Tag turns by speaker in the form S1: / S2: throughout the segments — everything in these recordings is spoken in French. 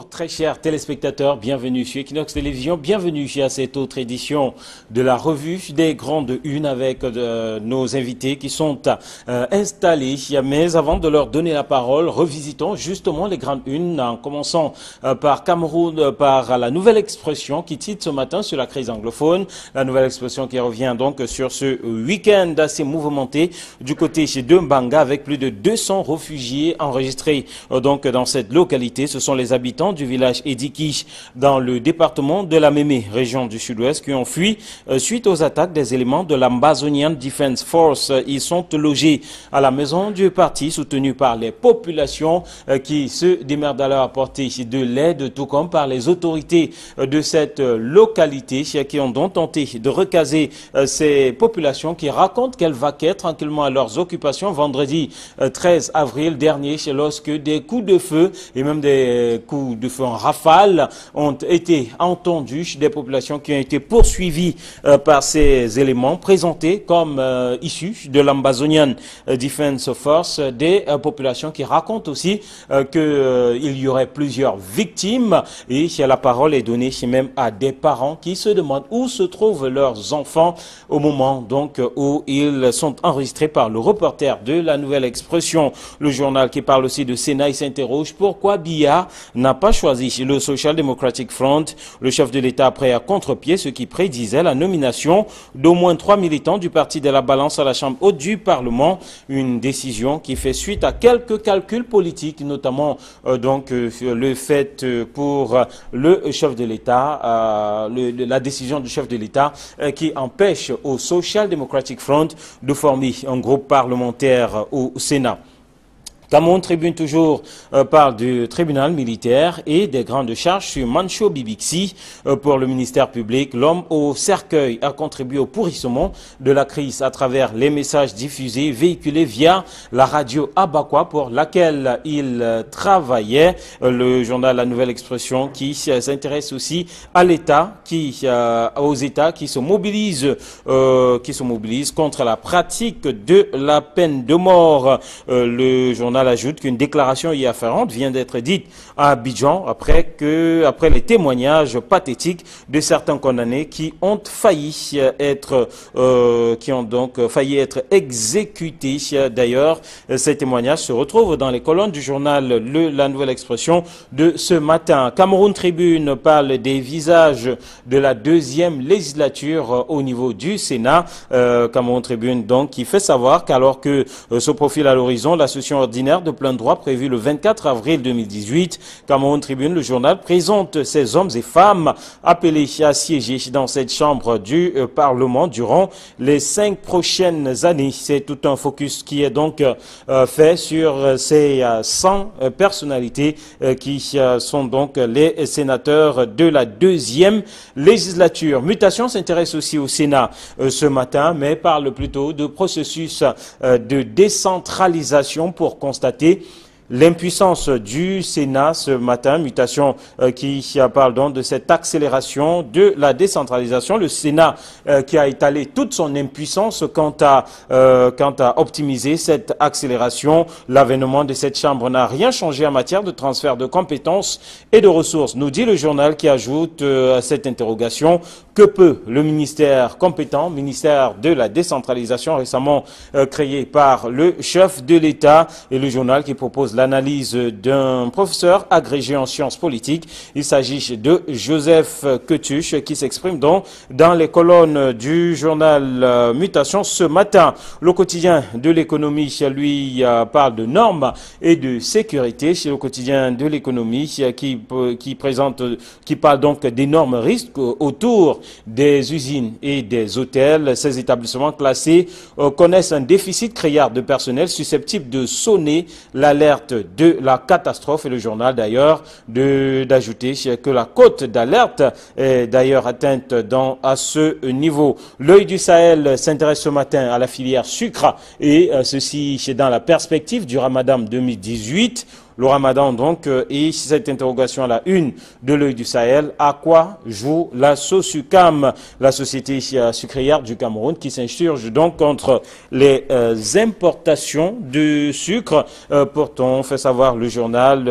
S1: Bonjour très chers téléspectateurs, bienvenue sur Equinox Télévision, bienvenue à cette autre édition de la revue des grandes unes avec nos invités qui sont installés. Mais avant de leur donner la parole, revisitons justement les grandes unes en commençant par Cameroun, par la nouvelle expression qui titre ce matin sur la crise anglophone. La nouvelle expression qui revient donc sur ce week-end assez mouvementé du côté de Mbanga avec plus de 200 réfugiés enregistrés donc dans cette localité. Ce sont les habitants du village Ediki dans le département de la Mémé, région du sud-ouest, qui ont fui suite aux attaques des éléments de l'Ambazonian Defense Force. Ils sont logés à la maison du parti, soutenus par les populations qui se démerdent à leur apporter de l'aide, tout comme par les autorités de cette localité qui ont donc tenté de recaser ces populations qui racontent qu'elles vaquaient tranquillement à leurs occupations vendredi 13 avril dernier, lorsque des coups de feu et même des coups de feu en rafale ont été entendus des populations qui ont été poursuivies par ces éléments présentés comme issus de l'Ambazonian Defense Force, des populations qui racontent aussi qu'il y aurait plusieurs victimes et la parole est donnée même à des parents qui se demandent où se trouvent leurs enfants au moment donc où ils sont enregistrés par le reporter de la nouvelle expression. Le journal qui parle aussi de Sénat, il s'interroge pourquoi Biya n'a pas choisi le Social Democratic Front. Le chef de l'État prêt à contre-pied ce qui prédisait la nomination d'au moins 3 militants du parti de la balance à la Chambre haute du Parlement. Une décision qui fait suite à quelques calculs politiques, notamment le fait pour le chef de l'État, la décision du chef de l'État qui empêche au Social Democratic Front de former un groupe parlementaire au Sénat. Cameroun Tribune toujours parle du tribunal militaire et des grandes charges sur Mancho Bibixi pour le ministère public. L'homme au cercueil a contribué au pourrissement de la crise à travers les messages diffusés, véhiculés via la radio Abakwa pour laquelle il travaillait. Le journal La Nouvelle Expression qui s'intéresse aussi à l'État, aux États qui se mobilisent contre la pratique de la peine de mort. Le journal ajoute qu'une déclaration y afférente vient d'être dite à Abidjan après les témoignages pathétiques de certains condamnés qui ont failli être exécutés. D'ailleurs, ces témoignages se retrouvent dans les colonnes du journal La Nouvelle Expression de ce matin. Cameroun Tribune parle des visages de la deuxième législature au niveau du Sénat. Cameroun Tribune donc qui fait savoir qu'alors que se profile à l'horizon la session ordinaire de plein droit prévu le 24 avril 2018. Cameroun Tribune, le journal, présente ces hommes et femmes appelés à siéger dans cette chambre du Parlement durant les 5 prochaines années. C'est tout un focus qui est donc fait sur ces 100 personnalités qui sont donc les sénateurs de la deuxième législature. Mutation s'intéresse aussi au Sénat ce matin, mais parle plutôt de processus de décentralisation pour constater l'impuissance du Sénat ce matin. Mutation qui parle donc de cette accélération de la décentralisation. Le Sénat qui a étalé toute son impuissance quant à optimiser cette accélération. L'avènement de cette Chambre n'a rien changé en matière de transfert de compétences et de ressources, nous dit le journal qui ajoute à cette interrogation que peut le ministère compétent, ministère de la décentralisation récemment créé par le chef de l'État, et le journal qui propose l'analyse d'un professeur agrégé en sciences politiques. Il s'agit de Joseph Ketuche qui s'exprime donc dans les colonnes du journal Mutation ce matin. Le quotidien de l'économie, lui, parle de normes et de sécurité. Chez le quotidien de l'économie qui parle donc d'énormes risques autour des usines et des hôtels. Ces établissements classés connaissent un déficit criard de personnel susceptible de sonner l'alerte de la catastrophe, et le journal d'ailleurs d'ajouter que la cote d'alerte est d'ailleurs atteinte à ce niveau. L'œil du Sahel s'intéresse ce matin à la filière sucre et ceci dans la perspective du Ramadan 2018. le ramadan donc, et cette interrogation à la une de l'œil du Sahel, à quoi joue la SOSUCAM, la société sucrière du Cameroun, qui s'insurge donc contre les importations de sucre. Pourtant, fait savoir le journal,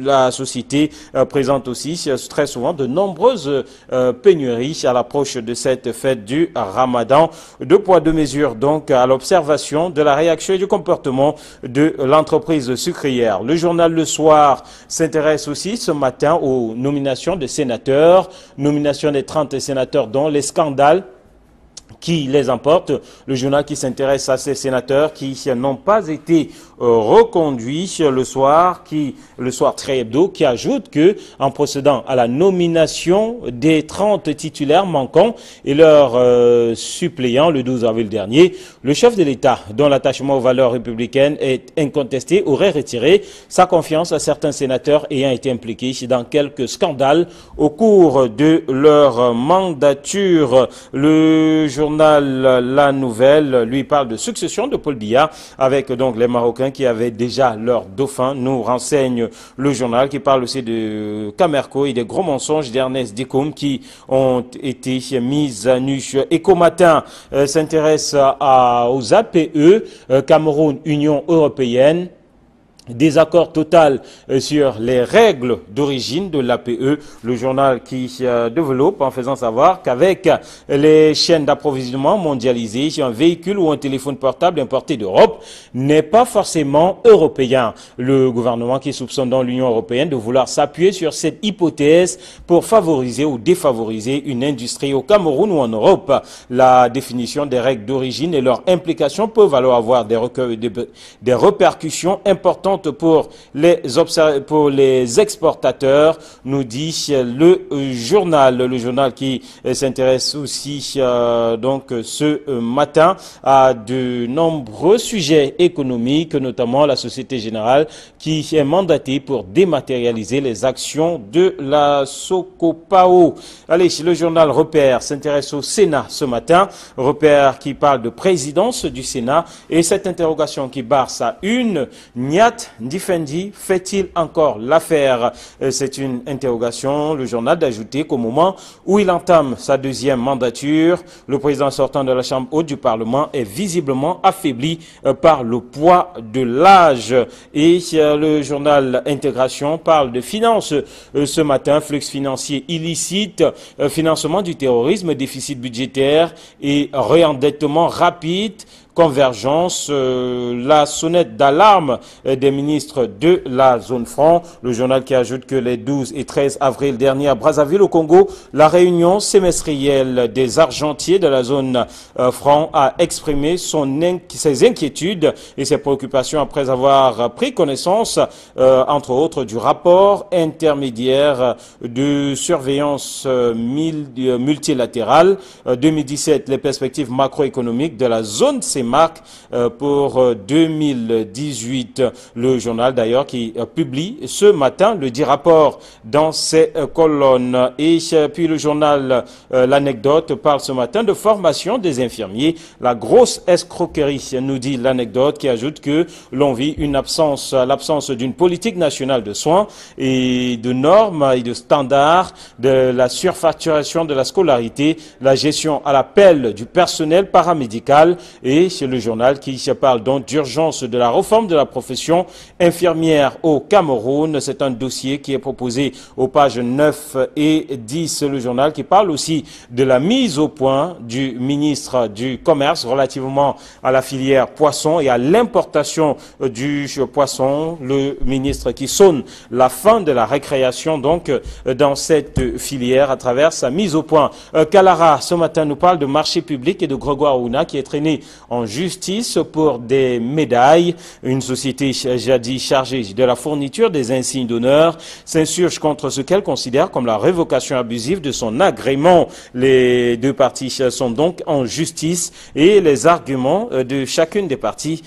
S1: la société présente aussi très souvent de nombreuses pénuries à l'approche de cette fête du Ramadan. Deux poids, deux mesures donc à l'observation de la réaction et du comportement de l'entreprise sucrière. Le journal Le Soir s'intéresse aussi ce matin aux nominations de sénateurs, nomination des 30 sénateurs dont les scandales qui les emporte. Le journal qui s'intéresse à ces sénateurs qui n'ont pas été reconduits le soir très hebdo, qui ajoute que en procédant à la nomination des 30 titulaires manquants et leurs suppléants le 12 avril dernier, le chef de l'État, dont l'attachement aux valeurs républicaines est incontesté, aurait retiré sa confiance à certains sénateurs ayant été impliqués dans quelques scandales au cours de leur mandature. Le journal La Nouvelle lui parle de succession de Paul Biya avec donc les Marocains qui avaient déjà leur dauphin, nous renseigne le journal, qui parle aussi de Camerco et des gros mensonges d'Ernest Dikoum qui ont été mis à nu. Éco Matin s'intéresse aux APE, Cameroun, Union européenne. Désaccord total sur les règles d'origine de l'APE, le journal qui développe en faisant savoir qu'avec les chaînes d'approvisionnement mondialisées, un véhicule ou un téléphone portable importé d'Europe n'est pas forcément européen. Le gouvernement qui soupçonne dans l'Union européenne de vouloir s'appuyer sur cette hypothèse pour favoriser ou défavoriser une industrie au Cameroun ou en Europe. La définition des règles d'origine et leur implication peuvent alors avoir des répercussions importantes pour les exportateurs, nous dit le journal qui s'intéresse aussi donc ce matin à de nombreux sujets économiques, notamment la Société Générale qui est mandatée pour dématérialiser les actions de la Socopao. Allez, le journal Repère s'intéresse au Sénat ce matin, Repère qui parle de présidence du Sénat et cette interrogation qui barre sa une, Niat Ndifendi fait-il encore l'affaire? C'est une interrogation. Le journal d'ajouter qu'au moment où il entame sa deuxième mandature, le président sortant de la Chambre haute du Parlement est visiblement affaibli par le poids de l'âge. Et le journal Intégration parle de finances ce matin, flux financier illicite, financement du terrorisme, déficit budgétaire et réendettement rapide. Convergence, la sonnette d'alarme des ministres de la zone franc. Le journal qui ajoute que les 12 et 13 avril dernier à Brazzaville au Congo, la réunion semestrielle des argentiers de la zone franc a exprimé ses inquiétudes et ses préoccupations après avoir pris connaissance, entre autres, du rapport intermédiaire de surveillance multilatérale 2017, les perspectives macroéconomiques de la zone CEMAC pour 2018. Le journal d'ailleurs qui publie ce matin le dit rapport dans ses colonnes. Et puis le journal L'Anecdote parle ce matin de formation des infirmiers. La grosse escroquerie, nous dit L'Anecdote, qui ajoute que l'on vit l'absence d'une politique nationale de soins et de normes et de standards, de la surfacturation de la scolarité, la gestion à l'appel du personnel paramédical. Et c'est le journal qui se parle donc d'urgence de la réforme de la profession infirmière au Cameroun. C'est un dossier qui est proposé aux pages 9 et 10. Le journal qui parle aussi de la mise au point du ministre du Commerce relativement à la filière poisson et à l'importation du poisson. Le ministre qui sonne la fin de la récréation donc dans cette filière à travers sa mise au point. Kalara, ce matin, nous parle de marché public et de Grégoire Ouna qui est traîné en justice pour des médailles. Une société jadis chargée de la fourniture des insignes d'honneur s'insurge contre ce qu'elle considère comme la révocation abusive de son agrément. Les deux parties sont donc en justice et les arguments de chacune des parties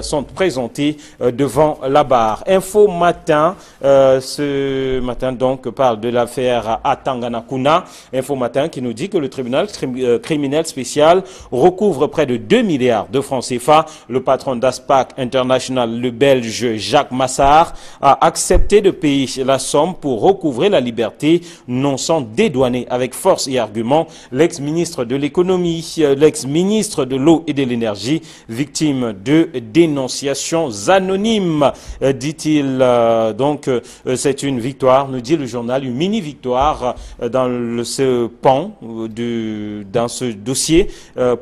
S1: sont présentés devant la barre. Info Matin, ce matin donc parle de l'affaire Atangana Kuna. Info Matin qui nous dit que le tribunal criminel spécial recouvre couvre près de 2 milliards de francs CFA. Le patron d'Aspac International, le Belge Jacques Massard, a accepté de payer la somme pour recouvrer la liberté, non sans dédouaner avec force et argument l'ex-ministre de l'économie, l'ex-ministre de l'eau et de l'énergie, victime de dénonciations anonymes, dit-il. Donc, c'est une victoire, nous dit le journal, une mini-victoire dans ce pan, dans ce dossier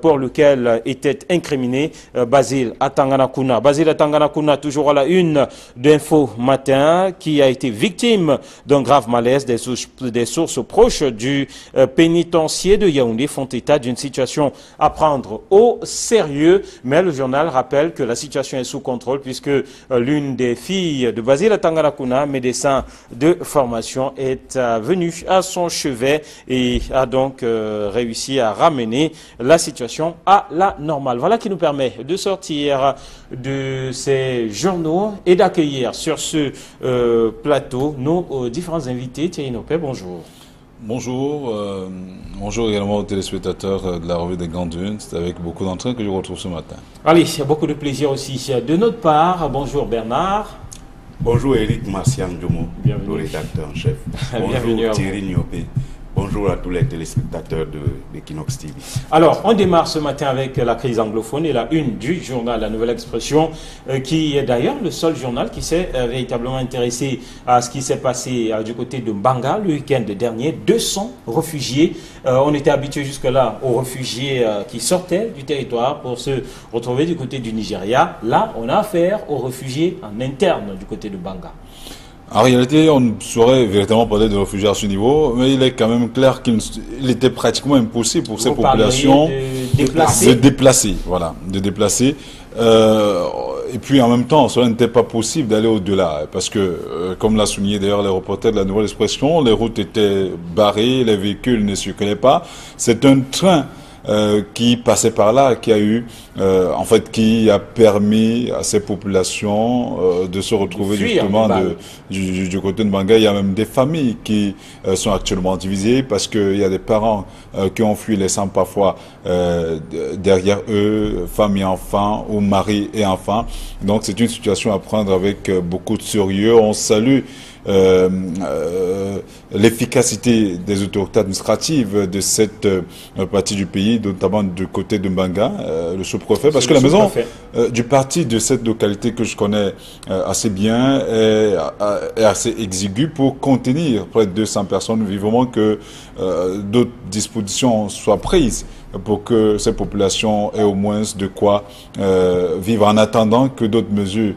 S1: pour lequel était incriminé Basile Atanganakuna. Basile Atanganakuna, toujours à la une d'Info Matin, qui a été victime d'un grave malaise. Des sources proches du pénitencier de Yaoundé font état d'une situation à prendre au sérieux, mais le journal rappelle que la situation est sous contrôle puisque l'une des filles de Basile Atanganakuna, médecin de formation, est venue à son chevet et a donc réussi à ramener la situation à la normale. Voilà qui nous permet de sortir de ces journaux et d'accueillir sur ce plateau nos différents invités. Thierry Nopé, bonjour.
S2: Bonjour, bonjour également aux téléspectateurs de la revue des Grandes Unes. C'est avec beaucoup d'entrain que je vous retrouve ce matin.
S1: Allez, il y a beaucoup de plaisir aussi de notre part. Bonjour Bernard.
S3: Bonjour Eric Marcian Djomo, le rédacteur en chef. Bonjour Thierry Niopé. Bonjour à tous les téléspectateurs de Kinox TV.
S1: Alors, on démarre ce matin avec la crise anglophone et la une du journal La Nouvelle Expression, qui est d'ailleurs le seul journal qui s'est véritablement intéressé à ce qui s'est passé du côté de Mbanga le week-end dernier. 200 réfugiés. On était habitué jusque-là aux réfugiés qui sortaient du territoire pour se retrouver du côté du Nigeria. Là, on a affaire aux réfugiés en interne du côté de Mbanga.
S2: En réalité, on ne saurait véritablement parler de réfugiés à ce niveau, mais il est quand même clair qu'il était pratiquement impossible pour ces populations de déplacer. Voilà, de déplacer. Et puis en même temps, cela n'était pas possible d'aller au-delà, parce que, comme l'a souligné d'ailleurs les reporters de la Nouvelle Expression, les routes étaient barrées, les véhicules ne circulaient pas. C'est un train qui passait par là, qui a eu, en fait, qui a permis à ces populations de se retrouver justement du côté de Mbanga. Il y a même des familles qui sont actuellement divisées parce qu'il y a des parents qui ont fui laissant parfois derrière eux femmes et enfants ou mari et enfants. Donc c'est une situation à prendre avec beaucoup de sérieux. On salue l'efficacité des autorités administratives de cette partie du pays, notamment du côté de Mbanga, le sous-préfet, parce que la maison du parti de cette localité que je connais assez bien est assez exiguë pour contenir près de 200 personnes. Vivement que d'autres dispositions soient prises pour que ces populations aient au moins de quoi vivre en attendant que d'autres mesures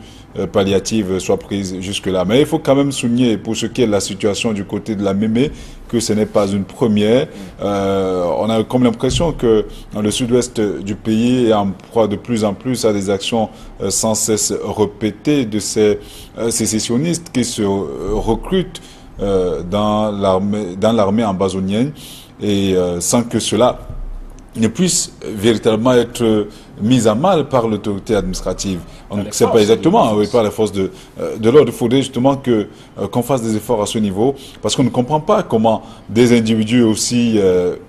S2: palliatives soient prises jusque-là. Mais il faut quand même souligner, pour ce qui est de la situation du côté de la Mémé, que ce n'est pas une première. On a comme l'impression que le sud-ouest du pays est en proie de plus en plus à des actions sans cesse répétées de ces sécessionnistes qui se recrutent dans l'armée ambazonienne et sans que cela ne puisse véritablement être mise à mal par l'autorité administrative. On ne sait pas exactement, oui, par les forces de l'ordre. Il faudrait justement qu'on fasse des efforts à ce niveau, parce qu'on ne comprend pas comment des individus aussi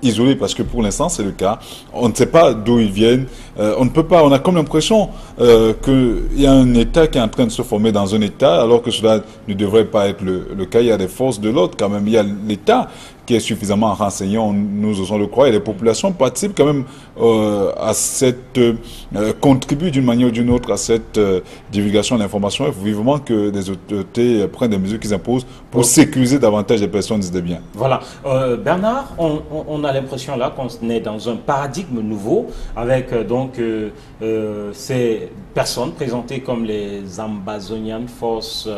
S2: isolés, parce que pour l'instant c'est le cas, on ne sait pas d'où ils viennent, on ne peut pas, on a comme l'impression qu'il y a un État qui est en train de se former dans un État, alors que cela ne devrait pas être le cas. Il y a des forces de l'ordre quand même, il y a l'État qui est suffisamment renseigné, nous osons le croire, et les populations participent quand même à cette contribuent d'une manière ou d'une autre à cette divulgation de l'information. Il faut vivement que des autorités prennent des mesures qu'ils imposent pour sécuriser davantage les personnes et des biens.
S1: Voilà. Bernard, on a l'impression là qu'on est dans un paradigme nouveau avec donc ces personnes présentées comme les Ambazonian Forces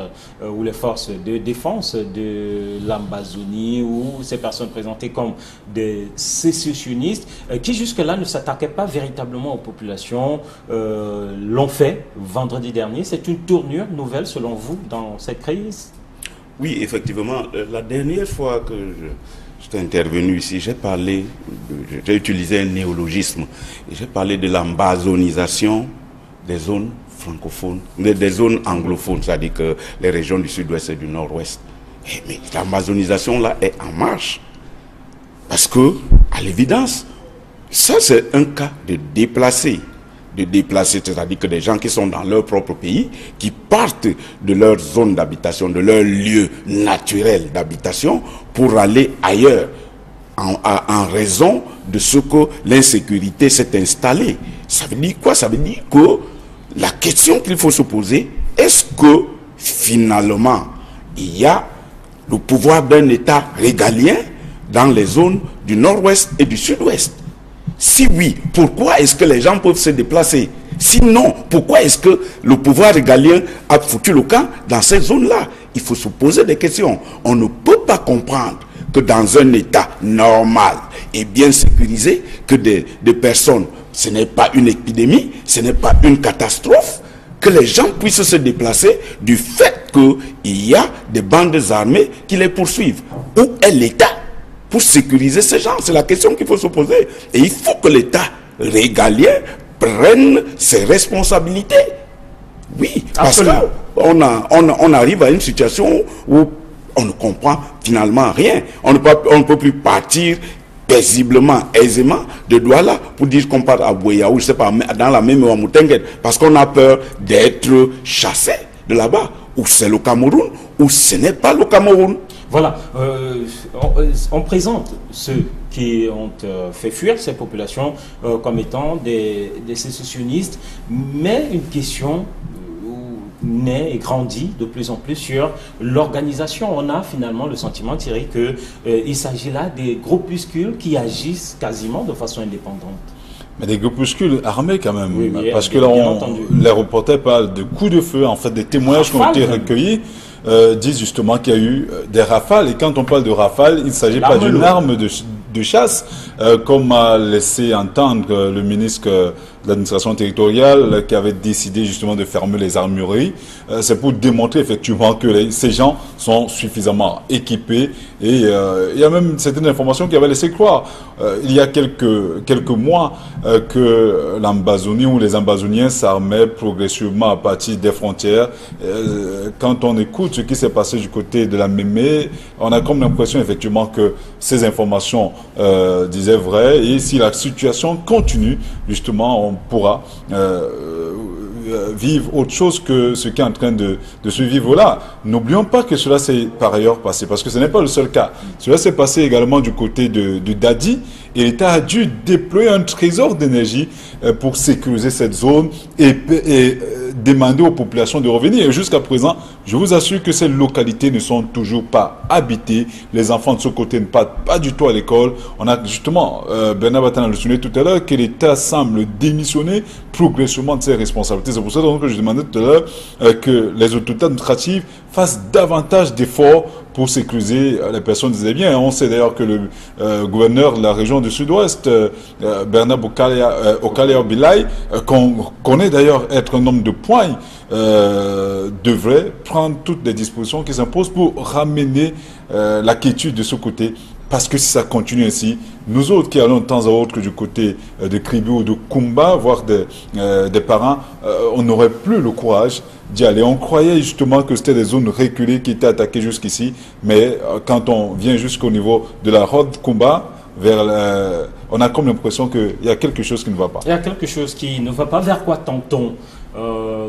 S1: ou les forces de défense de l'Ambazonie, ou ces personnes présentées comme des sécessionnistes qui jusque-là ne s'attaquaient pas véritablement aux populations, l'ont fait vendredi dernier. C'est une tournure nouvelle selon vous dans cette crise?
S3: Oui, effectivement. La dernière fois que j'étais intervenu ici, j'ai utilisé un néologisme. J'ai parlé de l'ambazonisation des zones francophones, des zones anglophones, c'est-à-dire que les régions du sud-ouest et du nord-ouest. Mais l'ambazonisation là est en marche. Parce que, à l'évidence, Ça, c'est un cas de déplacés. De déplacés, c'est-à-dire que des gens qui sont dans leur propre pays, qui partent de leur zone d'habitation, de leur lieu naturel d'habitation, pour aller ailleurs, en raison de ce que l'insécurité s'est installée. Ça veut dire quoi? Ça veut dire que la question qu'il faut se poser, est-ce que finalement, il y a le pouvoir d'un État régalien dans les zones du nord-ouest et du sud-ouest? Si oui, pourquoi est-ce que les gens peuvent se déplacer? Sinon, pourquoi est-ce que le pouvoir régalien a foutu le camp dans ces zones-là? Il faut se poser des questions. On ne peut pas comprendre que dans un État normal et bien sécurisé, que des personnes, ce n'est pas une épidémie, ce n'est pas une catastrophe, que les gens puissent se déplacer du fait qu'il y a des bandes armées qui les poursuivent. Où est l'État pour sécuriser ces gens? C'est la question qu'il faut se poser. Et il faut que l'État régalien prenne ses responsabilités. Oui, parce qu'on arrive à une situation où on ne comprend finalement rien. On ne peut plus partir paisiblement, aisément de Douala pour dire qu'on part à Bouéa ou je sais pas, dans la même Ouamoutenguet, parce qu'on a peur d'être chassé de là-bas. Ou c'est le Cameroun, ou ce n'est pas le Cameroun.
S1: Voilà, on présente ceux qui ont fait fuir ces populations comme étant des sécessionnistes, mais une question naît et grandit de plus en plus sur l'organisation. On a finalement le sentiment, Thierry, qu'il s'agit là des groupuscules qui agissent quasiment de façon indépendante.
S2: Mais des groupuscules armés quand même,
S1: oui,
S2: parce que là, les reporters parlent de coups de feu, en fait, des témoignages qui ont été recueillis disent justement qu'il y a eu des rafales, et quand on parle de rafales, il ne s'agit pas d'une arme de chasse, comme a laissé entendre le ministre de l'administration territoriale qui avait décidé justement de fermer les armureries. C'est pour démontrer effectivement que ces gens sont suffisamment équipés, et il y a même certaines informations qui avaient laissé croire il y a quelques mois que l'Ambazonie ou les Ambazoniens s'armaient progressivement à partir des frontières. Quand on écoute ce qui s'est passé du côté de la Mémé, on a comme l'impression effectivement que ces informations disaient vrai, et si la situation continue, justement, on pourra vivre autre chose que ce qui est en train de se vivre là. N'oublions pas que cela s'est par ailleurs passé, parce que ce n'est pas le seul cas. Cela s'est passé également du côté de Dadi, et l'État a dû déployer un trésor d'énergie pour sécuriser cette zone et demander aux populations de revenir. Et jusqu'à présent, je vous assure que ces localités ne sont toujours pas habitées. Les enfants de ce côté ne partent pas du tout à l'école. On a justement, Bernard Batana le soulignait tout à l'heure, que l'État semble démissionner progressivement de ses responsabilités. C'est pour ça que je demandais tout à l'heure que les autorités administratives fassent davantage d'efforts pour sécuriser les personnes des biens. On sait d'ailleurs que le gouverneur de la région du Sud-Ouest, Bernard Okalia Bilay, qu'on connaît d'ailleurs être un homme de poigne, devrait prendre toutes les dispositions qui s'imposent pour ramener la quiétude de ce côté. Parce que si ça continue ainsi, nous autres qui allons de temps à autre du côté de Kribi ou de Kumba, voir des parents, on n'aurait plus le courage d'y aller. On croyait justement que c'était des zones reculées qui étaient attaquées jusqu'ici, mais quand on vient jusqu'au niveau de la route Kumba, on a comme l'impression qu'il y a quelque chose qui ne va pas.
S1: Il y a quelque chose qui ne va pas. Vers quoi tend-on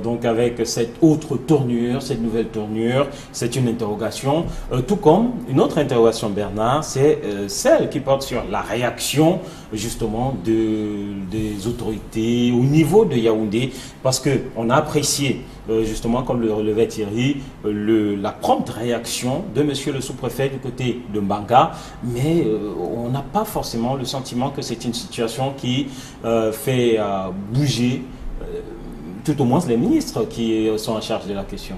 S1: donc avec cette autre tournure, cette nouvelle tournure? C'est une interrogation, tout comme une autre interrogation, Bernard, c'est celle qui porte sur la réaction justement des autorités au niveau de Yaoundé, parce qu'on a apprécié justement, comme le relevait Thierry, la prompte réaction de monsieur le sous-préfet du côté de Mbanga, mais on n'a pas forcément le sentiment que c'est une situation qui fait bouger tout au moins les ministres qui sont en charge de la question.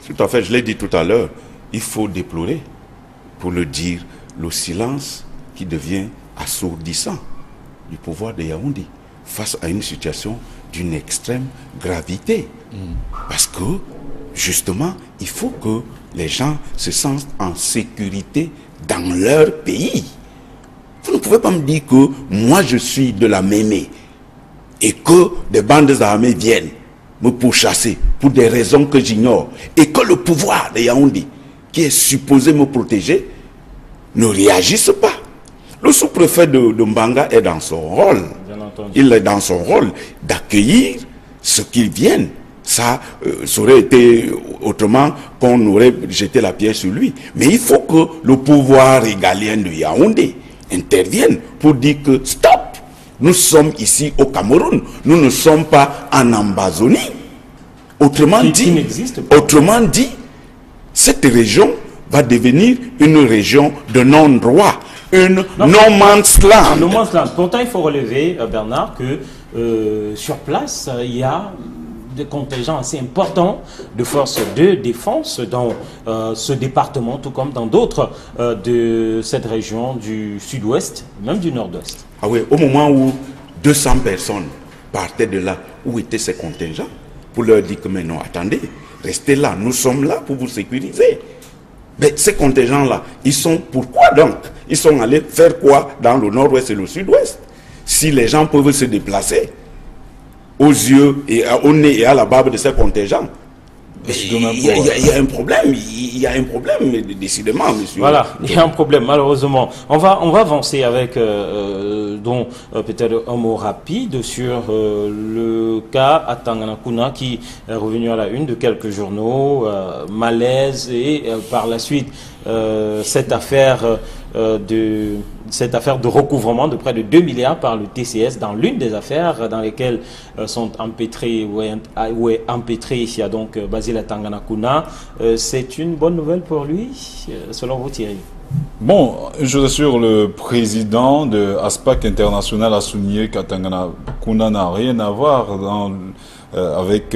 S3: Tout à fait, je l'ai dit tout à l'heure, il faut déplorer, pour le dire, le silence qui devient assourdissant du pouvoir de Yaoundé face à une situation d'une extrême gravité. Parce que, justement, il faut que les gens se sentent en sécurité dans leur pays. Vous ne pouvez pas me dire que moi je suis de la Mémé et que des bandes armées viennent me pourchasser pour des raisons que j'ignore, et que le pouvoir de Yaoundé, qui est supposé me protéger, ne réagisse pas. Le sous-préfet de Mbanga est dans son rôle. Il est dans son rôle d'accueillir ceux qui viennent. Ça aurait été autrement qu'on aurait jeté la pierre sur lui. Mais il faut que le pouvoir régalien de Yaoundé intervienne pour dire que stop, nous sommes ici au Cameroun, nous ne sommes pas en Ambazonie. Autrement dit, cette région va devenir une région de non-droit, une no man's land.
S1: No man's land. Pourtant, il faut relever, Bernard, que sur place, il y a des contingents assez importants de forces de défense dans ce département, tout comme dans d'autres de cette région du sud-ouest, même du nord-ouest.
S3: Ah oui, au moment où 200 personnes partaient de là, où étaient ces contingents? Pour leur dire que, mais non, attendez, restez là, nous sommes là pour vous sécuriser. Mais ces contingents-là, ils sont pourquoi donc? Ils sont allés faire quoi dans le nord-ouest et le sud-ouest? Si les gens peuvent se déplacer aux yeux et au nez et à la barbe de ces contingents, il y a un problème, il y a un problème, décidément, monsieur.
S1: Voilà, il y a un problème, malheureusement. On va avancer avec peut-être un mot rapide sur le cas à Tanganakuna qui est revenu à la une de quelques journaux, malaise, et par la suite cette affaire de recouvrement de près de 2 milliards par le TCS dans l'une des affaires dans lesquelles sont empêtrés ou est empêtré ici à donc Basile Tanganakuna. C'est une bonne nouvelle pour lui, selon vous, Thierry?
S2: Bon, je vous assure, le président de ASPAC International a souligné qu'Atanganakuna n'a rien à voir avec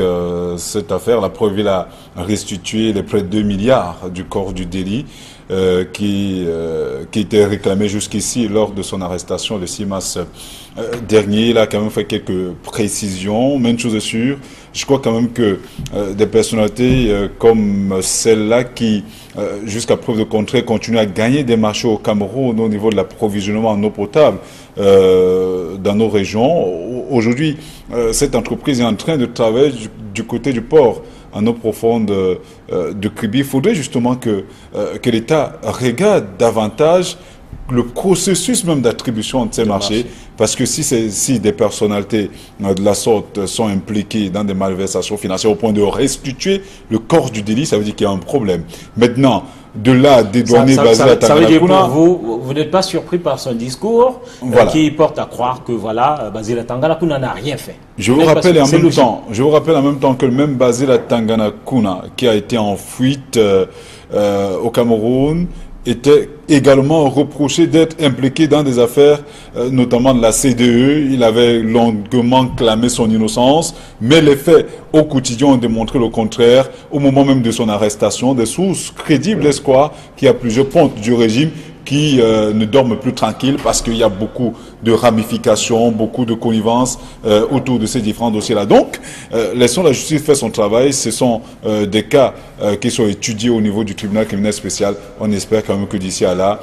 S2: cette affaire. La preuve, il a restitué les près de 2 milliards du corps du délit qui était réclamé jusqu'ici lors de son arrestation le 6 mars dernier. Il a quand même fait quelques précisions. Mais une chose est sûre, je crois quand même que des personnalités comme celle-là qui, jusqu'à preuve de contraire, continuent à gagner des marchés au Cameroun au niveau de l'approvisionnement en eau potable dans nos régions. Aujourd'hui, cette entreprise est en train de travailler du côté du port en eau profonde de Kribi. Il faudrait justement que l'État regarde davantage le processus même d'attribution de ces marchés, parce que si des personnalités de la sorte sont impliquées dans des malversations financières au point de restituer le corps du délit, ça veut dire qu'il y a un problème. Maintenant, de là, dédouaner Basile Tanganakuna...
S1: Ça veut dire pour vous n'êtes pas surpris par son discours qui porte à croire que voilà, Basile Tanganakuna n'a rien fait.
S2: Je vous rappelle en même temps que le même Basile Tanganakuna qui a été en fuite au Cameroun était également reproché d'être impliqué dans des affaires, notamment de la CDE. Il avait longuement clamé son innocence, mais les faits au quotidien ont démontré le contraire. Au moment même de son arrestation, des sources crédibles laissent croire qu'il y a plusieurs pontes du régime qui ne dorment plus tranquilles parce qu'il y a beaucoup de ramifications, beaucoup de connivence autour de ces différents dossiers-là. Donc, laissons la justice faire son travail. Ce sont des cas qui sont étudiés au niveau du tribunal criminel spécial. On espère quand même que d'ici à là,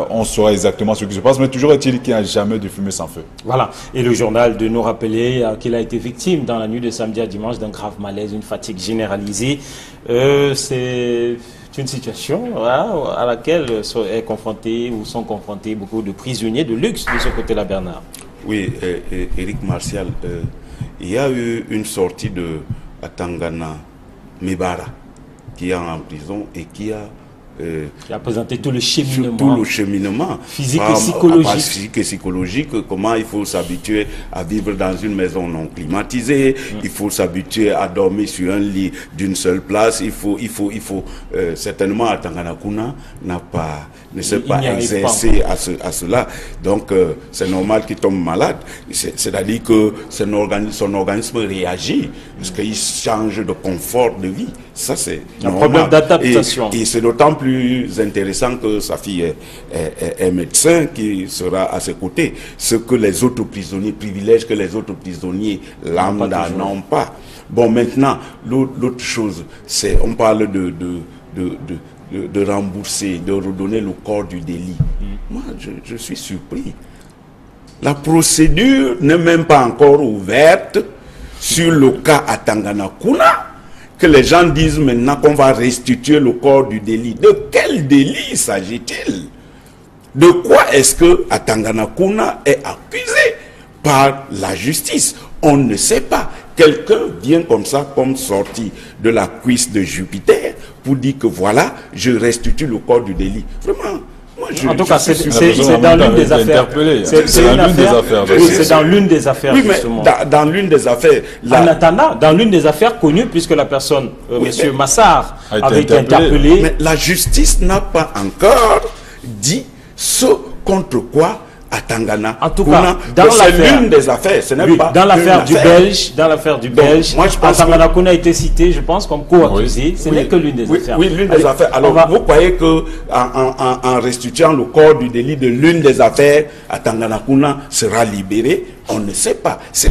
S2: on saura exactement ce qui se passe. Mais toujours est-il qu'il n'y a jamais de fumée sans feu.
S1: Voilà. Et le journal de nous rappeler qu'il a été victime dans la nuit de samedi à dimanche d'un grave malaise, une fatigue généralisée. C'est une situation à laquelle sont confrontés beaucoup de prisonniers de luxe de ce côté-là, Bernard.
S3: Oui, Éric Martial, il y a eu une sortie de Atangana Mibara qui est en prison et qui a
S1: présenté tout le cheminement.
S3: Tout le cheminement.
S1: Physique et psychologique.
S3: Physique et psychologique, comment il faut s'habituer à vivre dans une maison non climatisée, il faut s'habituer à dormir sur un lit d'une seule place, il faut certainement Tanganakuna ne s'est pas exercé à cela. Donc c'est normal qu'il tombe malade. C'est-à-dire que son organisme réagit, parce qu'il change de confort de vie. Ça, c'est
S1: un problème d'adaptation.
S3: Et c'est d'autant plus intéressant que sa fille est médecin qui sera à ses côtés. Ce que les autres prisonniers, privilèges que les autres prisonniers lambda n'ont pas. Bon, maintenant, l'autre chose, c'est, on parle de rembourser, de redonner le corps du délit. Moi, je suis surpris. La procédure n'est même pas encore ouverte sur le cas à Tanganakuna. Que les gens disent maintenant qu'on va restituer le corps du délit. De quel délit s'agit-il? De quoi est-ce que Atanganakuna est accusé par la justice? On ne sait pas. Quelqu'un vient comme ça, comme sorti de la cuisse de Jupiter, pour dire que voilà, je restitue le corps du délit. Vraiment.
S1: En tout cas, c'est dans l'une des affaires. C'est dans l'une des affaires,
S3: oui,
S1: justement.
S3: Mais dans l'une des affaires.
S1: En attendant, dans l'une des affaires connues, puisque la personne, M. Massar, avait été interpellé.
S3: Mais la justice n'a pas encore dit ce contre quoi Atangana.
S1: En tout cas, dans
S3: l'une des affaires, ce n'est pas
S1: dans l'affaire du Belge,
S3: moi, je pense
S1: Atangana Kuna a été cité, je pense, comme co-accusé. Ce n'est que l'une des affaires.
S3: Oui, l'une des affaires. Alors, vous croyez que en restituant le corps du délit de l'une des affaires, Atangana Kuna sera libéré? On ne sait pas. C'est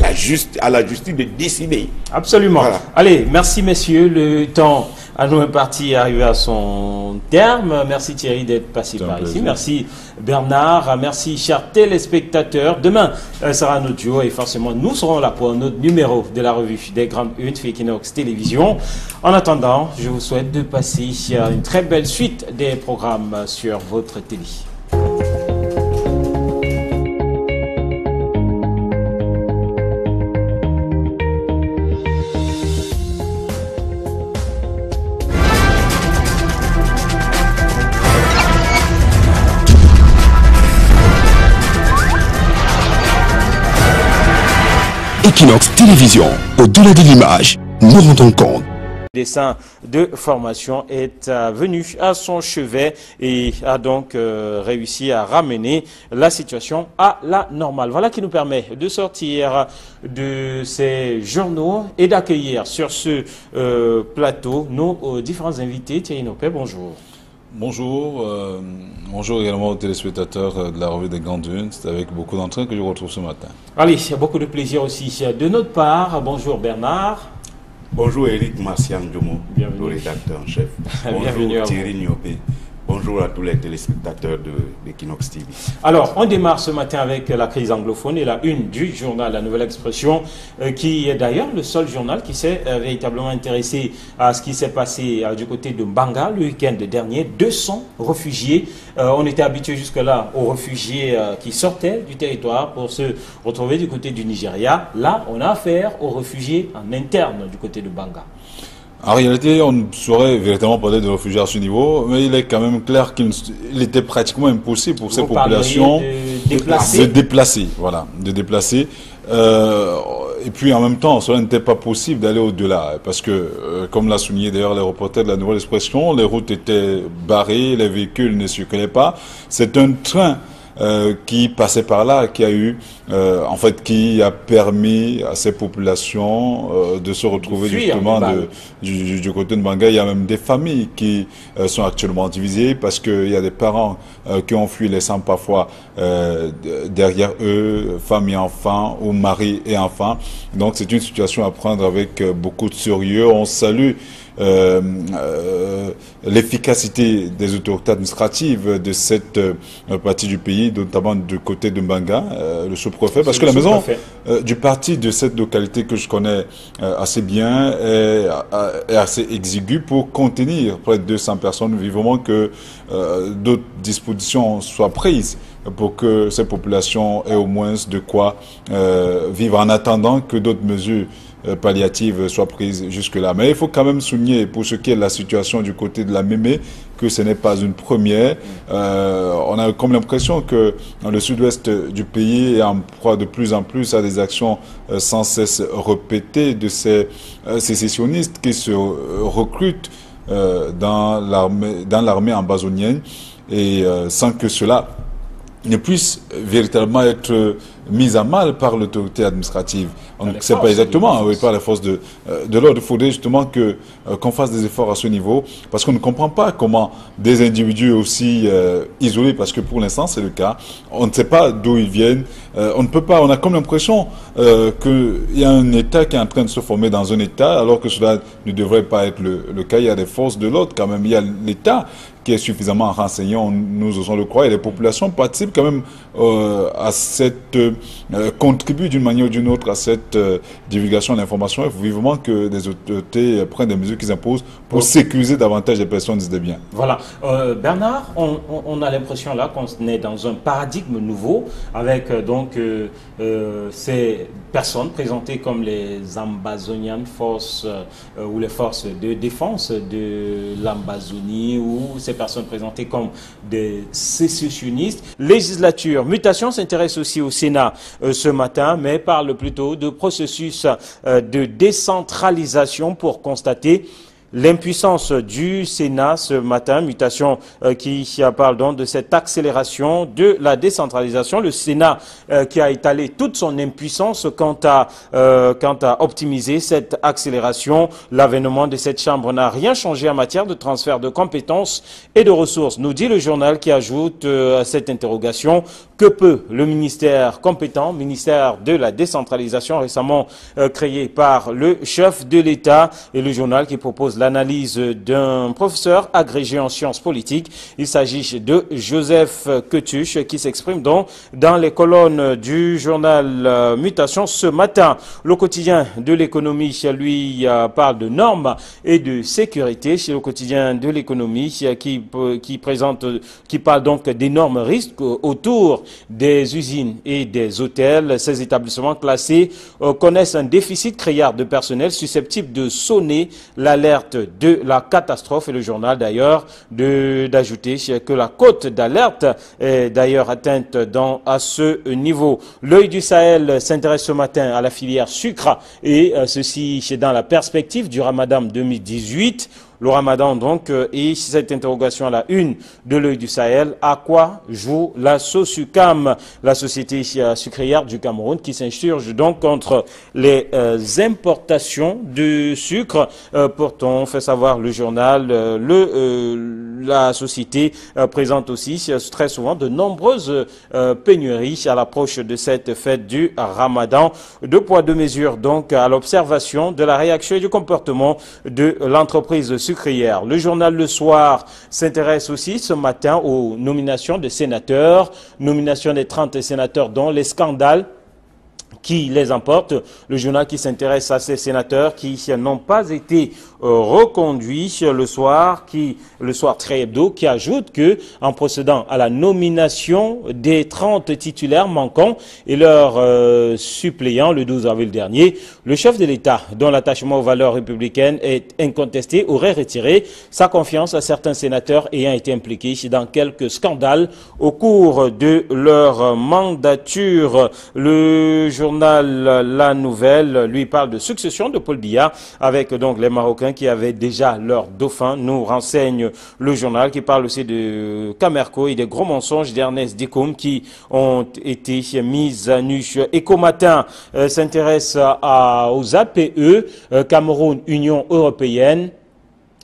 S3: à la justice de décider.
S1: Absolument.
S3: Voilà.
S1: Allez, merci messieurs. Le temps à nous est arrivé à son terme. Merci Thierry d'être passé par ici. Merci Bernard. Merci chers téléspectateurs. Demain sera notre jour et forcément nous serons là pour un autre numéro de la revue des grandes unes sur Equinox Télévision. En attendant, je vous souhaite de passer une très belle suite des programmes sur votre télé.
S4: Equinox Télévision, au-delà de l'image, nous rendons compte.
S1: Le dessin de formation est venu à son chevet et a donc réussi à ramener la situation à la normale. Voilà qui nous permet de sortir de ces journaux et d'accueillir sur ce plateau nos différents invités. Thierry Nopé, bonjour.
S2: Bonjour, bonjour également aux téléspectateurs de la revue des Grandes Unes. C'est avec beaucoup d'entrain que je vous retrouve ce matin.
S1: Allez, il y a beaucoup de plaisir aussi de notre part. Bonjour Bernard.
S3: Bonjour Eric Marcian Djomo,
S1: le
S3: rédacteur en chef. Bonjour Thierry Niopé. Bonjour à tous les téléspectateurs d'Equinox TV.
S1: Alors, on démarre ce matin avec la crise anglophone et la une du journal La Nouvelle Expression, qui est d'ailleurs le seul journal qui s'est véritablement intéressé à ce qui s'est passé du côté de Mbanga le week-end dernier. 200 réfugiés. On était habitué jusque-là aux réfugiés qui sortaient du territoire pour se retrouver du côté du Nigeria. Là, on a affaire aux réfugiés en interne du côté de Mbanga.
S2: En réalité, on ne saurait véritablement parler de réfugiés à ce niveau, mais il est quand même clair qu'il était pratiquement impossible pour ces populations de déplacer. Voilà, de déplacer. Et puis en même temps, cela n'était pas possible d'aller au-delà, parce que, comme l'a souligné d'ailleurs les reporters de la Nouvelle Expression, les routes étaient barrées, les véhicules ne circulaient pas. C'est un train qui passait par là, qui a eu, en fait, qui a permis à ces populations de se retrouver justement du côté de Mbanga. Il y a même des familles qui sont actuellement divisées parce qu'il y a des parents qui ont fui laissant parfois derrière eux femmes et enfants ou mari et enfants. Donc c'est une situation à prendre avec beaucoup de sérieux. On salue l'efficacité des autorités administratives de cette partie du pays, notamment du côté de Mbanga, le sous-préfet, parce que la maison du parti de cette localité que je connais assez bien est assez exiguë pour contenir près de 200 personnes. Vivement que d'autres dispositions soient prises pour que ces populations aient au moins de quoi vivre en attendant que d'autres mesures palliatives soient prises jusque-là. Mais il faut quand même souligner, pour ce qui est de la situation du côté de la Mémé, que ce n'est pas une première. On a comme l'impression que le sud-ouest du pays est en proie de plus en plus à des actions sans cesse répétées de ces sécessionnistes qui se recrutent dans l'armée ambazonienne et sans que cela ne puisse véritablement être mise à mal par l'autorité administrative. On ne sait pas exactement, oui, par les forces de l'ordre. Il faudrait justement qu'on fasse des efforts à ce niveau, parce qu'on ne comprend pas comment des individus aussi isolés, parce que pour l'instant c'est le cas, on ne sait pas d'où ils viennent, on ne peut pas, on a comme l'impression qu'il y a un État qui est en train de se former dans un État, alors que cela ne devrait pas être le cas. Il y a des forces de l'ordre quand même, il y a l'État qui est suffisamment renseigné, nous osons le croire, et les populations participent quand même à cette contribuent d'une manière ou d'une autre à cette divulgation de l'information. Il faut vivement que les autorités prennent des mesures qu'ils imposent pour sécuriser davantage les personnes et des biens.
S1: Voilà. Bernard, on a l'impression là qu'on est dans un paradigme nouveau avec ces personnes présentées comme les Ambazonian Forces ou les forces de défense de l'Ambazonie, ou ces personnes présentées comme des sécessionnistes. Législature, Mutation s'intéresse aussi au Sénat ce matin, mais parle plutôt de processus de décentralisation pour constater l'impuissance du Sénat ce matin. Mutation qui parle donc de cette accélération de la décentralisation. Le Sénat qui a étalé toute son impuissance quant à optimiser cette accélération. L'avènement de cette Chambre n'a rien changé en matière de transfert de compétences et de ressources, nous dit le journal, qui ajoute à cette interrogation: que peut le ministère compétent, ministère de la décentralisation récemment créé par le chef de l'État, et le journal qui propose l'analyse d'un professeur agrégé en sciences politiques. Il s'agit de Joseph Ketuche qui s'exprime donc dans les colonnes du journal Mutation ce matin. Le quotidien de l'économie, lui, parle de normes et de sécurité. Chez le quotidien de l'économie qui parle donc d'énormes risques autour des usines et des hôtels. Ces établissements classés connaissent un déficit criard de personnel susceptible de sonner l'alerte de la catastrophe, et le journal d'ailleurs d'ajouter que la cote d'alerte est d'ailleurs atteinte à ce niveau. L'œil du Sahel s'intéresse ce matin à la filière sucre, et ceci dans la perspective du Ramadan 2018. Le Ramadan donc, et cette interrogation à la une de l'œil du Sahel: à quoi joue la SOSUCAM, la société sucrière du Cameroun, qui s'insurge donc contre les importations de sucre. Pourtant, fait savoir le journal, la société présente aussi très souvent de nombreuses pénuries à l'approche de cette fête du Ramadan. Deux poids, deux mesures donc à l'observation de la réaction et du comportement de l'entreprise sucrière. Le journal Le Soir s'intéresse aussi ce matin aux nominations de sénateurs, nomination des 30 sénateurs dont les scandales qui les emportent. Le journal qui s'intéresse à ces sénateurs qui n'ont pas été reconduits. Le Soir Très Hebdo, qui ajoute que, en procédant à la nomination des 30 titulaires manquants et leurs suppléants le 12 avril dernier, le chef de l'État, dont l'attachement aux valeurs républicaines est incontesté, aurait retiré sa confiance à certains sénateurs ayant été impliqués dans quelques scandales au cours de leur mandature. Le journal La Nouvelle, lui, parle de succession de Paul Biya avec donc les Marocains qui avaient déjà leur dauphin, nous renseigne le journal, qui parle aussi de Camerco et des gros mensonges d'Ernest Dikoum qui ont été mis à nu. Ecomatin s'intéresse aux APE, Cameroun, Union européenne.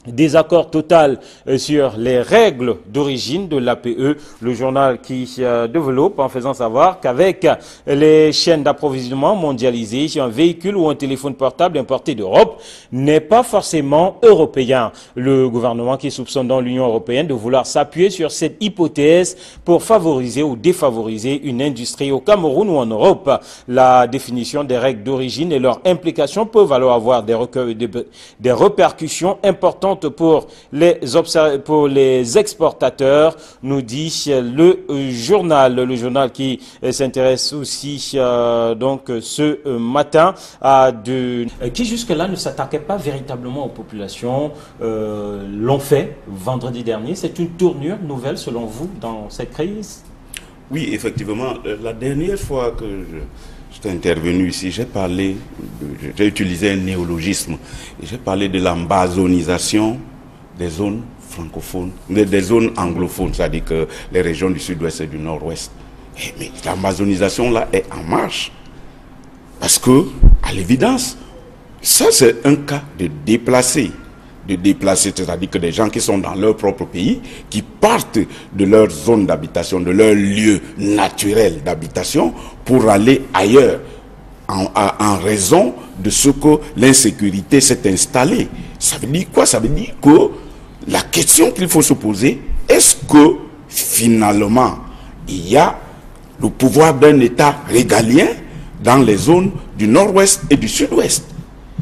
S1: Désaccord total sur les règles d'origine de l'APE. Le journal qui développe en faisant savoir qu'avec les chaînes d'approvisionnement mondialisées, un véhicule ou un téléphone portable importé d'Europe n'est pas forcément européen. Le gouvernement qui soupçonne dans l'Union européenne de vouloir s'appuyer sur cette hypothèse pour favoriser ou défavoriser une industrie au Cameroun ou en Europe. La définition des règles d'origine et leur implication peuvent alors avoir des répercussions importantes pour les exportateurs, nous dit le journal qui s'intéresse aussi donc ce matin à qui jusque-là ne s'attaquait pas véritablement aux populations, l'ont fait vendredi dernier. C'est une tournure nouvelle selon vous dans cette crise?
S3: Oui, effectivement, la dernière fois que j'étais intervenu ici, j'ai utilisé un néologisme, et j'ai parlé de l'ambazonisation des zones francophones, des zones anglophones, c'est-à-dire que les régions du sud-ouest et du nord-ouest. Mais l'ambazonisation là est en marche, parce que, à l'évidence, ça c'est un cas de déplacés, c'est-à-dire que des gens qui sont dans leur propre pays, qui partent de leur zone d'habitation, de leur lieu naturel d'habitation, pour aller ailleurs, en raison de ce que l'insécurité s'est installée. Ça veut dire quoi? Ça veut dire que la question qu'il faut se poser, est-ce que finalement il y a le pouvoir d'un État régalien dans les zones du nord-ouest et du sud-ouest?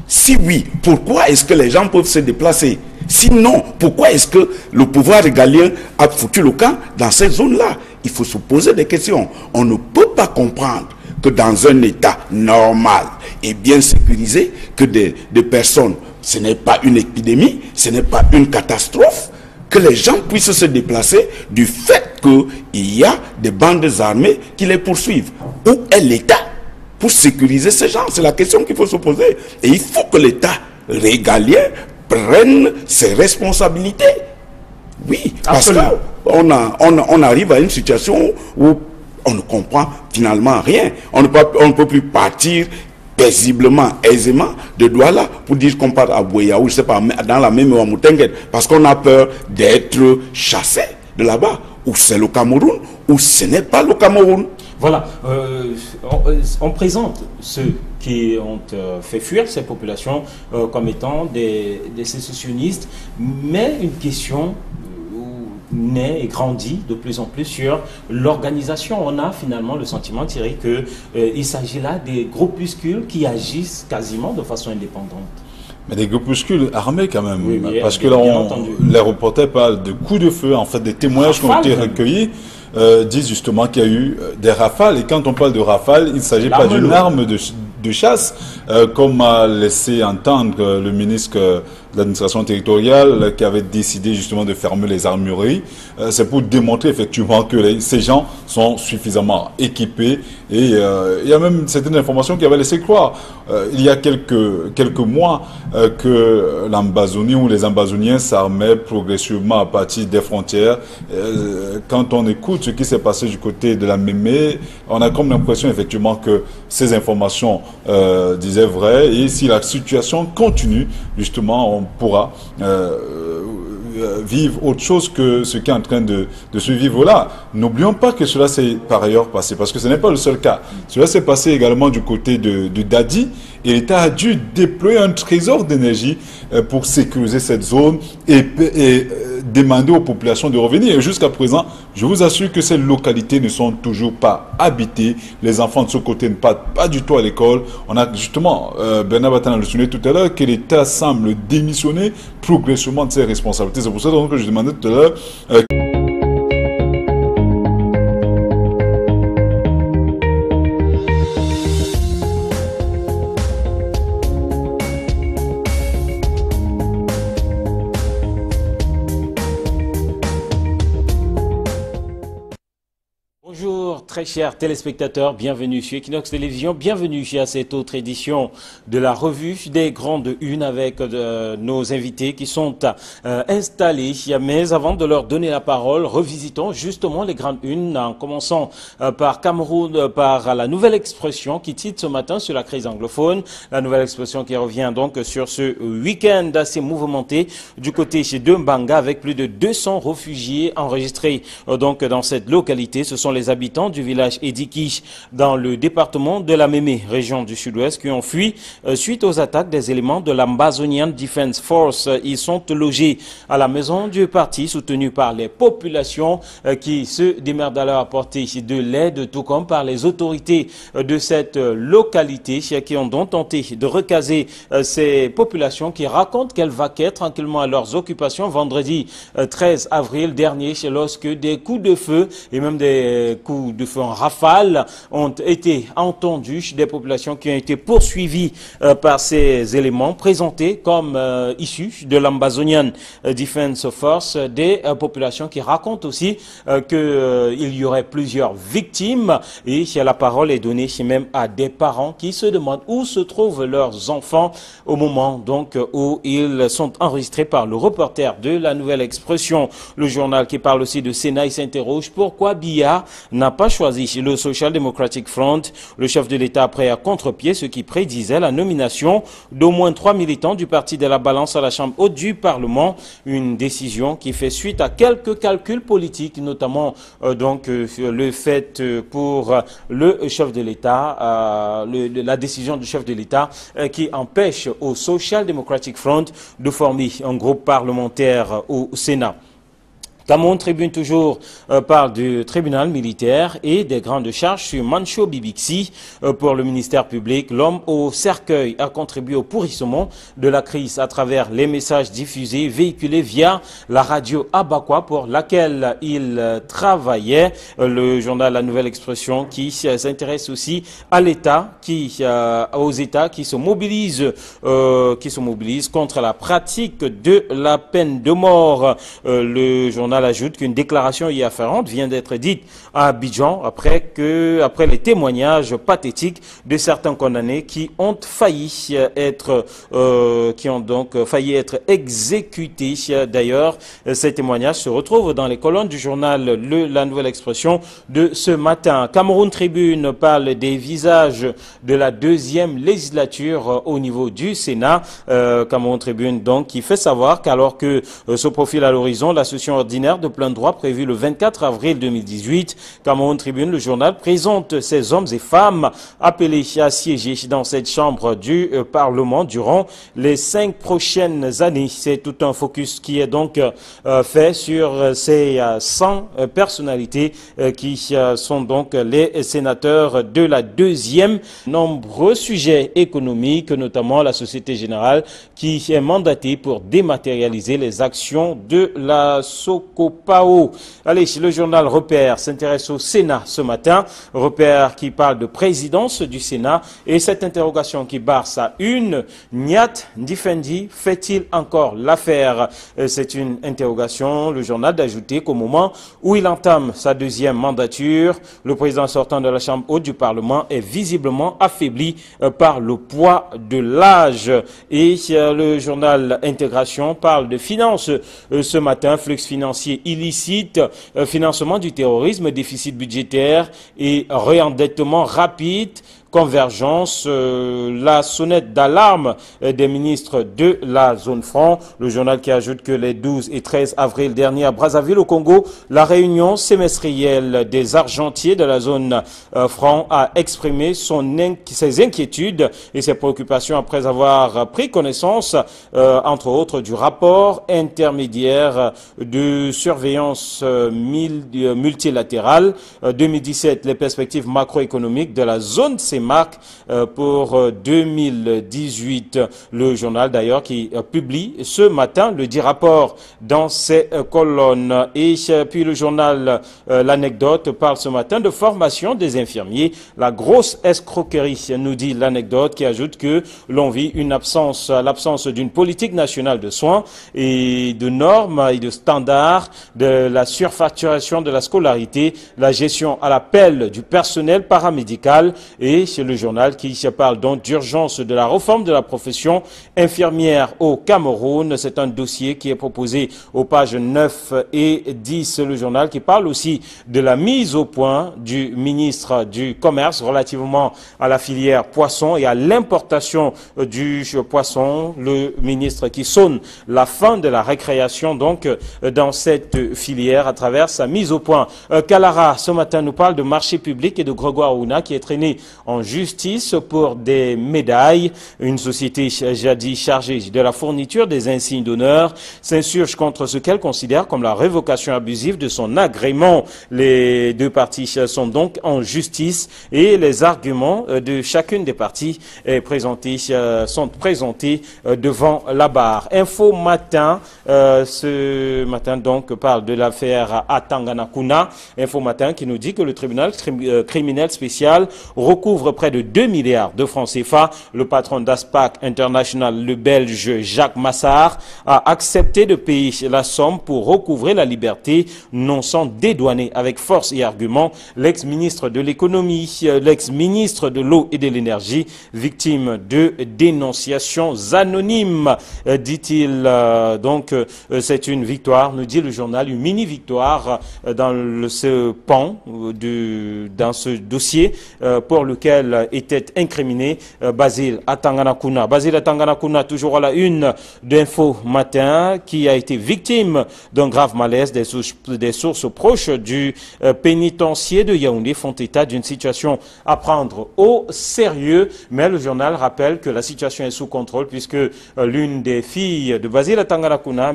S3: Si oui, pourquoi est-ce que les gens peuvent se déplacer? Sinon, pourquoi est-ce que le pouvoir régalien a foutu le camp dans cette zone-là? Il faut se poser des questions. On ne peut pas comprendre que dans un État normal et bien sécurisé, que des personnes, ce n'est pas une épidémie, ce n'est pas une catastrophe, que les gens puissent se déplacer du fait qu'il y a des bandes armées qui les poursuivent. Où est l'État pour sécuriser ces gens? C'est la question qu'il faut se poser. Et il faut que l'État régalien prenne ses responsabilités. Oui, parce qu'on arrive à une situation où on ne comprend finalement rien. On ne peut plus partir paisiblement, aisément de Douala pour dire qu'on part à Bouéa ou je sais pas, dans la même Ouamoutenguet, parce qu'on a peur d'être chassé de là-bas. Ou c'est le Cameroun, ou ce n'est pas le Cameroun.
S1: Voilà, on présente ceux qui ont fait fuir ces populations comme étant des sécessionnistes, mais une question naît et grandit de plus en plus sur l'organisation. On a finalement le sentiment, Thierry, qu'il s'agit là des groupuscules qui agissent quasiment de façon indépendante.
S2: Mais des groupuscules armés quand même,
S1: oui,
S2: parce que là, les reporters parlent de coups de feu, en fait, des témoignages qui ont été recueillis disent justement qu'il y a eu des rafales. Et quand on parle de rafales, il ne s'agit pas d'une arme de chasse, comme a laissé entendre le ministre de l'administration territoriale qui avait décidé justement de fermer les armureries. C'est pour démontrer effectivement que ces gens sont suffisamment équipés. Et il y a même certaines informations qui avaient laissé croire il y a quelques mois que l'Ambazonie ou les Ambazoniens s'armaient progressivement à partir des frontières. Quand on écoute ce qui s'est passé du côté de la Mémé, on a comme l'impression effectivement que ces informations disaient vrai. Et si la situation continue, justement, on pourra vivre autre chose que ce qui est en train de se vivre là. N'oublions pas que cela s'est par ailleurs passé, parce que ce n'est pas le seul cas. Cela s'est passé également du côté de Dadi, et l'État a dû déployer un trésor d'énergie pour sécuriser cette zone et demander aux populations de revenir. Et jusqu'à présent, je vous assure que ces localités ne sont toujours pas habitées. Les enfants de ce côté ne partent pas du tout à l'école. On a justement, Bernard Batan a le souligné tout à l'heure, que l'État semble démissionner progressivement de ses responsabilités. C'est pour ça que je demandais tout à l'heure...
S1: Très chers téléspectateurs, bienvenue sur Equinox Télévision, bienvenue à cette autre édition de la revue des grandes unes avec nos invités qui sont installés. Mais avant de leur donner la parole, revisitons justement les grandes unes en commençant par Cameroun, par la nouvelle expression qui titre ce matin sur la crise anglophone. La nouvelle expression qui revient donc sur ce week-end assez mouvementé du côté de Mbanga avec plus de 200 réfugiés enregistrés donc dans cette localité. Ce sont les habitants du village Ediki dans le département de la Mémé, région du sud-ouest, qui ont fui suite aux attaques des éléments de l'Ambazonian Defense Force. Ils sont logés à la maison du parti, soutenus par les populations qui se démerdent à leur apporter de l'aide, tout comme par les autorités de cette localité qui ont donc tenté de recaser ces populations qui racontent qu'elles vaquaient tranquillement à leurs occupations vendredi 13 avril dernier, lorsque des coups de feu et même des coups de feu en rafale ont été entendus des populations qui ont été poursuivies par ces éléments présentés comme issus de l'Ambazonian Defense Force, des populations qui racontent aussi qu'il y aurait plusieurs victimes, et la parole est donnée même à des parents qui se demandent où se trouvent leurs enfants au moment donc où ils sont enregistrés par le reporter de la Nouvelle Expression. Le journal qui parle aussi de Sénat, il s'interroge pourquoi Biya n'a pas choisi le Social Democratic Front. Le chef de l'État prêt à contre-pied, ce qui prédisait la nomination d'au moins 3 militants du Parti de la Balance à la Chambre haute du Parlement. Une décision qui fait suite à quelques calculs politiques, notamment le fait pour le chef de l'État, la décision du chef de l'État qui empêche au Social Democratic Front de former un groupe parlementaire au Sénat. Cameroun Tribune toujours parle du tribunal militaire et des grandes charges sur Mancho Bibixi. Pour le ministère public, l'homme au cercueil a contribué au pourrissement de la crise à travers les messages diffusés, véhiculés via la radio Abakwa pour laquelle il travaillait. Le journal La Nouvelle Expression qui s'intéresse aussi à l'État, aux États qui se mobilisent contre la pratique de la peine de mort. Le journal ajoute qu'une déclaration y afférente vient d'être dite à Abidjan après les témoignages pathétiques de certains condamnés qui ont failli être exécutés. D'ailleurs, ces témoignages se retrouvent dans les colonnes du journal La Nouvelle Expression de ce matin. Cameroun Tribune parle des visages de la deuxième législature au niveau du Sénat. Cameroun Tribune donc qui fait savoir qu'alors que se profile à l'horizon la session ordinaire de plein droit prévue le 24 avril 2018, Cameroun Tribune, le journal, présente ces hommes et femmes appelés à siéger dans cette chambre du Parlement durant les 5 prochaines années. C'est tout un focus qui est donc fait sur ces 100 personnalités qui sont donc les sénateurs de la deuxième. Nombreux sujets économiques, notamment la Société Générale qui est mandatée pour dématérialiser les actions de la Sokopao. Allez, le journal Repère s'intéresse au Sénat ce matin. Repère qui parle de présidence du Sénat et cette interrogation qui barre sa une. Niat Ndifendi fait-il encore l'affaire? C'est une interrogation. Le journal d'ajouter qu'au moment où il entame sa deuxième mandature, le président sortant de la Chambre haute du Parlement est visiblement affaibli par le poids de l'âge. Et le journal Intégration parle de finances ce matin, flux financier illicite, financement du terrorisme, déficit budgétaire et réendettement rapide. Convergence, la sonnette d'alarme des ministres de la zone franc. Le journal qui ajoute que les 12 et 13 avril dernier à Brazzaville au Congo, la réunion semestrielle des argentiers de la zone franc a exprimé ses inquiétudes et ses préoccupations après avoir pris connaissance, entre autres, du rapport intermédiaire de surveillance multilatérale 2017, les perspectives macroéconomiques de la zone CEMAC pour 2018. Le journal d'ailleurs qui publie ce matin le dit rapport dans ses colonnes. Et puis le journal L'Anecdote parle ce matin de formation des infirmiers. La grosse escroquerie, nous dit l'Anecdote, qui ajoute que l'on vit l'absence d'une politique nationale de soins et de normes et de standards, de la surfacturation de la scolarité, la gestion à l'appel du personnel paramédical. Et c'est le journal qui parle donc d'urgence de la réforme de la profession infirmière au Cameroun. C'est un dossier qui est proposé aux pages 9 et 10. Le journal qui parle aussi de la mise au point du ministre du Commerce relativement à la filière poisson et à l'importation du poisson. Le ministre qui sonne la fin de la récréation donc dans cette filière à travers sa mise au point. Kalara, ce matin, nous parle de marché public et de Grégoire Ouna qui est traîné en justice pour des médailles. Une société jadis chargée de la fourniture des insignes d'honneur s'insurge contre ce qu'elle considère comme la révocation abusive de son agrément. Les deux parties sont donc en justice et les arguments de chacune des parties sont présentés devant la barre. Info Matin, ce matin donc parle de l'affaire Atanganakuna. Info Matin qui nous dit que le tribunal criminel spécial recouvre près de 2 milliards de francs CFA. Le patron d'Aspac International, le Belge Jacques Massard, a accepté de payer la somme pour recouvrer la liberté, non sans dédouaner avec force et argument l'ex-ministre de l'économie, l'ex-ministre de l'eau et de l'énergie, victime de dénonciations anonymes, dit-il. Donc, c'est une victoire, nous dit le journal, une mini-victoire dans ce pan, dans ce dossier pour lequel était incriminé Basile Atanganakuna. Basile Atanganakuna, toujours à la une d'Info Matin, qui a été victime d'un grave malaise. Des sources proches du pénitencier de Yaoundé font état d'une situation à prendre au sérieux, mais le journal rappelle que la situation est sous contrôle puisque l'une des filles de Basile Atanganakuna